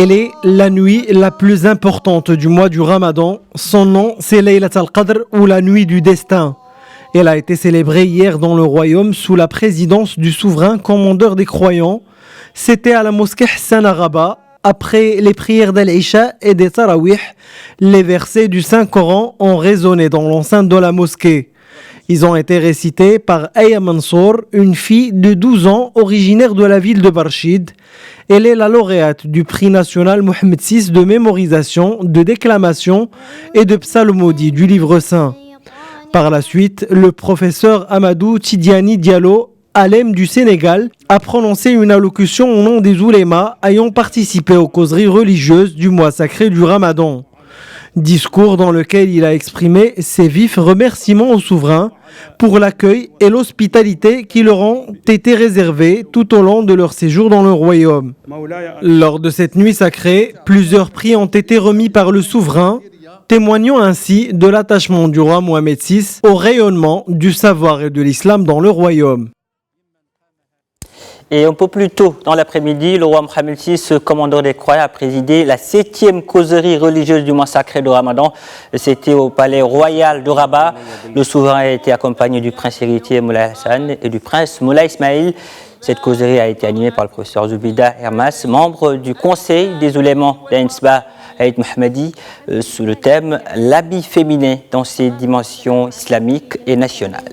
Elle est la nuit la plus importante du mois du Ramadan. Son nom, c'est Laylat al-Qadr ou la nuit du destin. Elle a été célébrée hier dans le royaume sous la présidence du souverain commandeur des croyants. C'était à la mosquée Hassan à Rabat. Après les prières d'Al-Isha et des Tarawih, les versets du Saint-Coran ont résonné dans l'enceinte de la mosquée. Ils ont été récités par Aya Mansour, une fille de 12 ans originaire de la ville de Barchid. Elle est la lauréate du prix national Mohamed VI de mémorisation, de déclamation et de psalmodie du livre saint. Par la suite, le professeur Amadou Tidiani Diallo, alem du Sénégal, a prononcé une allocution au nom des oulémas ayant participé aux causeries religieuses du mois sacré du Ramadan. Discours dans lequel il a exprimé ses vifs remerciements au souverain pour l'accueil et l'hospitalité qui leur ont été réservés tout au long de leur séjour dans le royaume. Lors de cette nuit sacrée, plusieurs prix ont été remis par le souverain, témoignant ainsi de l'attachement du roi Mohamed VI au rayonnement du savoir et de l'islam dans le royaume. Et un peu plus tôt dans l'après-midi, le roi Mohamed VI, commandeur des croyants, a présidé la 7e causerie religieuse du mois sacré de Ramadan. C'était au palais royal de Rabat. Le souverain a été accompagné du prince héritier Moulay Hassan et du prince Moulay Ismail. Cette causerie a été animée par le professeur Zoubida Hermas, membre du conseil des oulémas d'Aïnsba Aïd Mohammadi, sous le thème « L'habit féminin dans ses dimensions islamiques et nationales ».